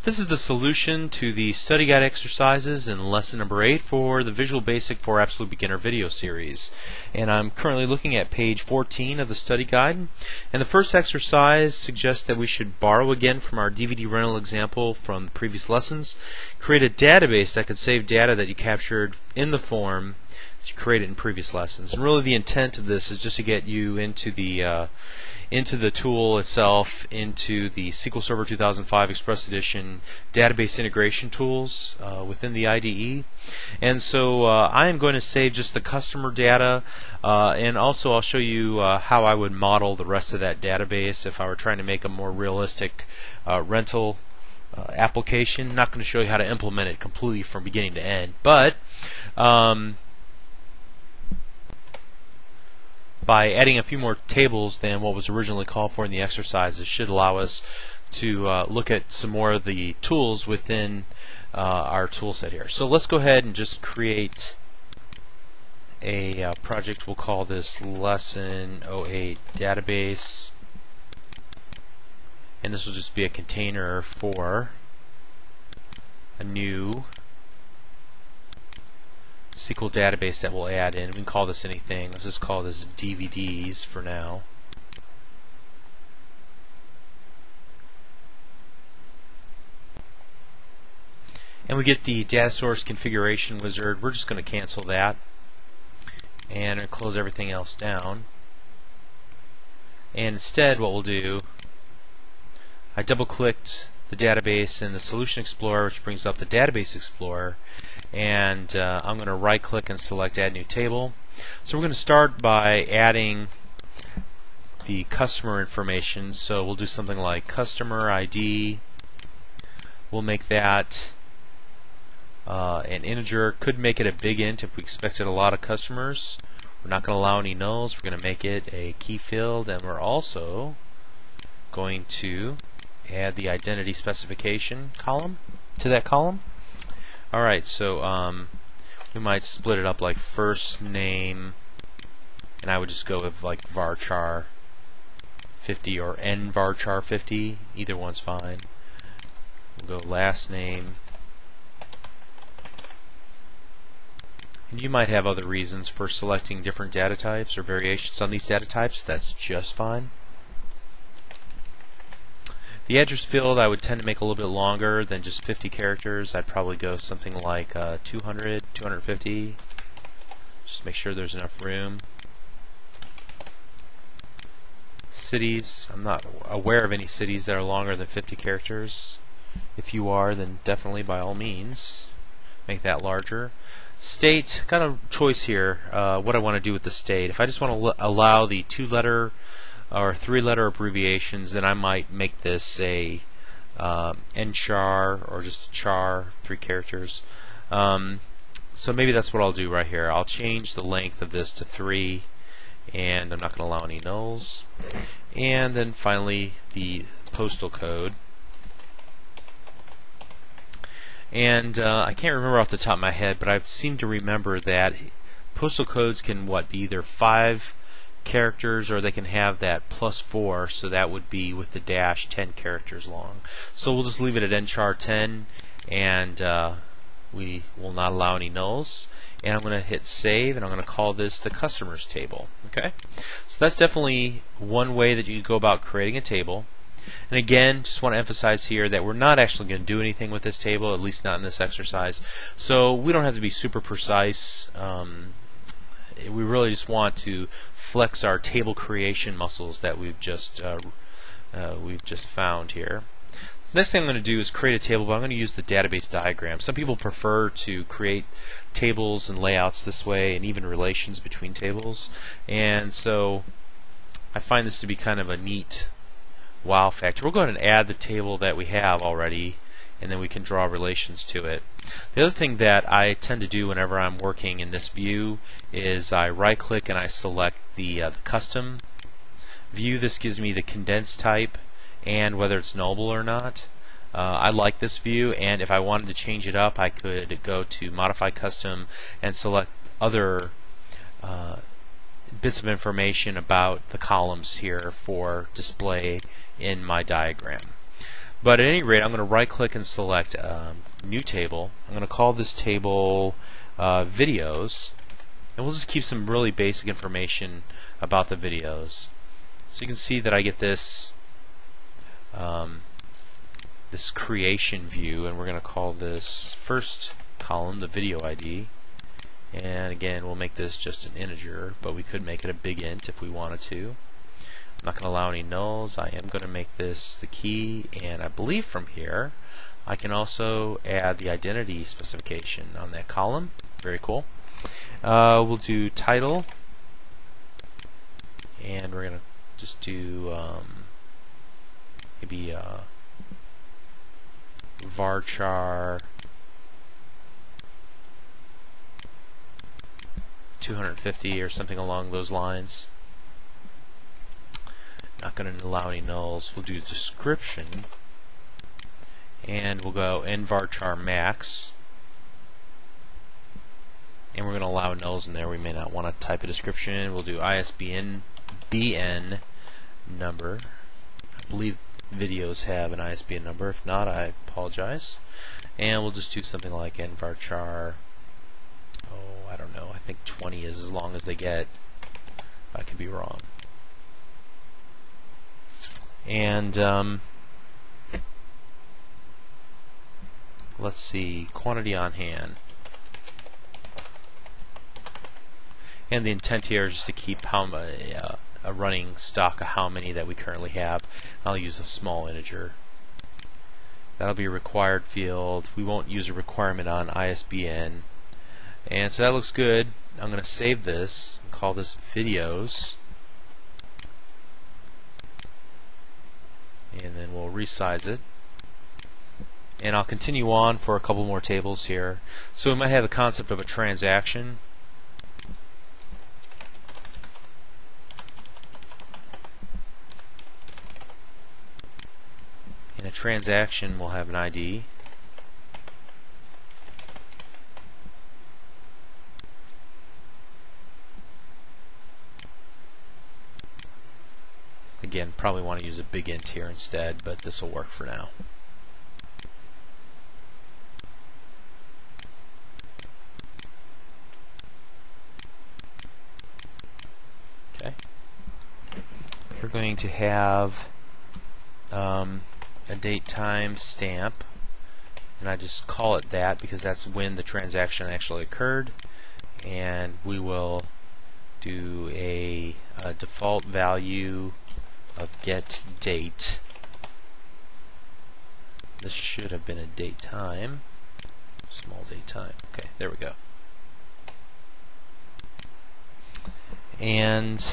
This is the solution to the study guide exercises in lesson number 8 for the Visual Basic for Absolute Beginner video series. And I'm currently looking at page 14 of the study guide. And the first exercise suggests that we should borrow again from our DVD rental example from the previous lessons, create a database that could save data that you captured in the form that you created in previous lessons. And really the intent of this is just to get you into the tool itself, into the SQL Server 2005 Express Edition database integration tools within the IDE. And so I am going to save just the customer data, and also I'll show you how I would model the rest of that database if I were trying to make a more realistic rental application. I'm not going to show you how to implement it completely from beginning to end, but by adding a few more tables than what was originally called for in the exercises should allow us to look at some more of the tools within our tool set here. So let's go ahead and just create a project. We'll call this Lesson8 database, and this will just be a container for a new SQL database that we'll add in. We can call this anything. Let's just call this DVDs for now. And we get the data source configuration wizard. We're just going to cancel that and close everything else down. And instead what we'll do, I double clicked the database in the Solution Explorer, which brings up the Database Explorer, and I'm going to right click and select Add New Table. So we're going to start by adding the customer information. So we'll do something like customer ID. We'll make that an integer. Could make it a big int if we expected a lot of customers. We're not going to allow any nulls. We're going to make it a key field, and we're also going to add the identity specification column to that column. Alright, so we might split it up like first name, and I would just go with like varchar 50 or nvarchar 50, either one's fine. We'll go last name, and you might have other reasons for selecting different data types or variations on these data types. That's just fine. The address field I would tend to make a little bit longer than just 50 characters. I'd probably go something like 200, 250. Just make sure there's enough room. Cities, I'm not aware of any cities that are longer than 50 characters. If you are, then definitely by all means make that larger. State, kind of choice here, what I want to do with the state. If I just want to allow the 2-letter or 3-letter abbreviations, then I might make this a nchar or just a char, 3 characters. So maybe that's what I'll do right here. I'll change the length of this to 3, and I'm not going to allow any nulls. And then finally the postal code. And I can't remember off the top of my head, but I seem to remember that postal codes can be either 5 characters, or they can have that +4, so that would be with the dash 10 characters long. So we'll just leave it at nchar 10, and we will not allow any nulls. And I'm going to hit save, and I'm going to call this the customers table. Okay, so that's definitely one way that you go about creating a table. And again, just want to emphasize here that we're not actually going to do anything with this table, at least not in this exercise. So we don't have to be super precise. We really just want to flex our table creation muscles that we've just found here. Next thing I'm going to do is create a table, but I'm going to use the database diagram. Some people prefer to create tables and layouts this way, and even relations between tables. And so I find this to be kind of a neat wow factor. We'll go ahead and add the table that we have already, and then we can draw relations to it. The other thing that I tend to do whenever I'm working in this view is I right click and I select the custom view. This gives me the condensed type and whether it's nullable or not. I like this view, and if I wanted to change it up, I could go to modify custom and select other bits of information about the columns here for display in my diagram. But at any rate, I'm going to right click and select new table. I'm going to call this table videos, and we'll just keep some really basic information about the videos. So you can see that I get this this creation view, and we're going to call this first column the video ID. And again, we'll make this just an integer, but we could make it a big int if we wanted to. I'm not going to allow any nulls. I am going to make this the key, and I believe from here I can also add the identity specification on that column. Very cool. We'll do title, and we're going to just do maybe varchar 250 or something along those lines. Not going to allow any nulls. We'll do description, and we'll go varchar max, and we're going to allow nulls in there. We may not want to type a description. We'll do ISBN number. I believe videos have an ISBN number. If not, I apologize. And we'll just do something like varchar, I don't know, I think 20 is as long as they get. I could be wrong. And let's see, quantity on hand. And the intent here is just to keep a running stock of how many that we currently have. I'll use a small integer. That'll be a required field. We won't use a requirement on ISBN. And so that looks good. I'm going to save this and call this videos. And then we'll resize it. And I'll continue on for a couple more tables here. So we might have the concept of a transaction. And a transaction will have an ID. Again, probably want to use a big int here instead, but this will work for now. Okay. We're going to have a date time stamp, and I just call it that because that's when the transaction actually occurred. And we will do a default value of get date. This should have been a date time, small date time. Okay, there we go. And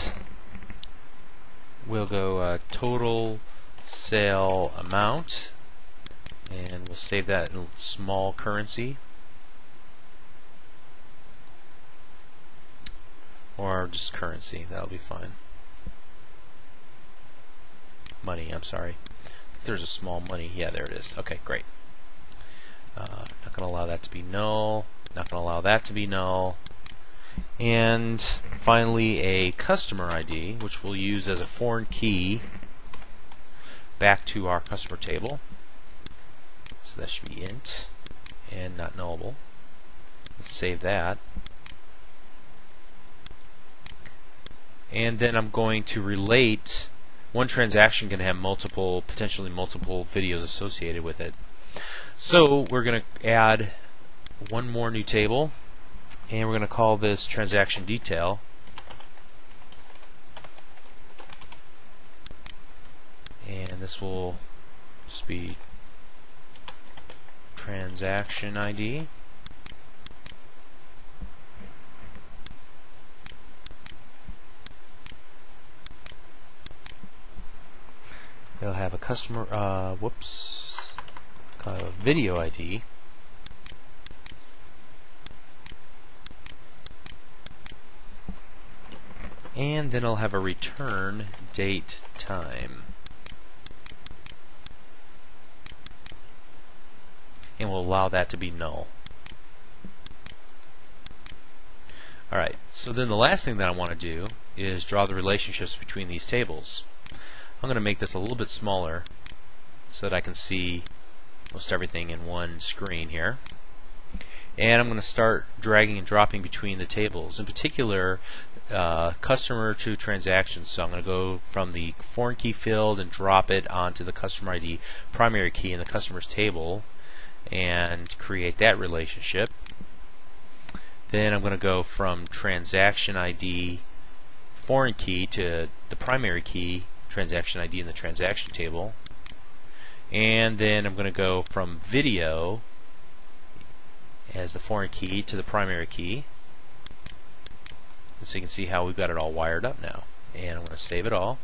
we'll go total sale amount, and we'll save that in small currency, or just currency. That'll be fine. Money, I'm sorry. There's a small money. Yeah, there it is. Okay, great. Not going to allow that to be null. Not going to allow that to be null. And finally, a customer ID, which we'll use as a foreign key back to our customer table. So that should be int and not nullable. Let's save that. And then I'm going to relate. One transaction can have potentially multiple videos associated with it. So we're going to add one more new table, and we're going to call this transaction detail. And this will just be transaction ID. It'll have a customer, kind of a video ID. And then it'll have a return date time. And we'll allow that to be null. Alright, so then the last thing that I want to do is draw the relationships between these tables. I'm going to make this a little bit smaller so that I can see most everything in one screen here. And I'm going to start dragging and dropping between the tables. In particular, customer to transactions. So I'm going to go from the foreign key field and drop it onto the customer ID primary key in the customer's table and create that relationship. Then I'm going to go from transaction ID foreign key to the primary key transaction ID in the transaction table. And then I'm going to go from video as the foreign key to the primary key. And so you can see how we've got it all wired up now. And I'm going to save it all.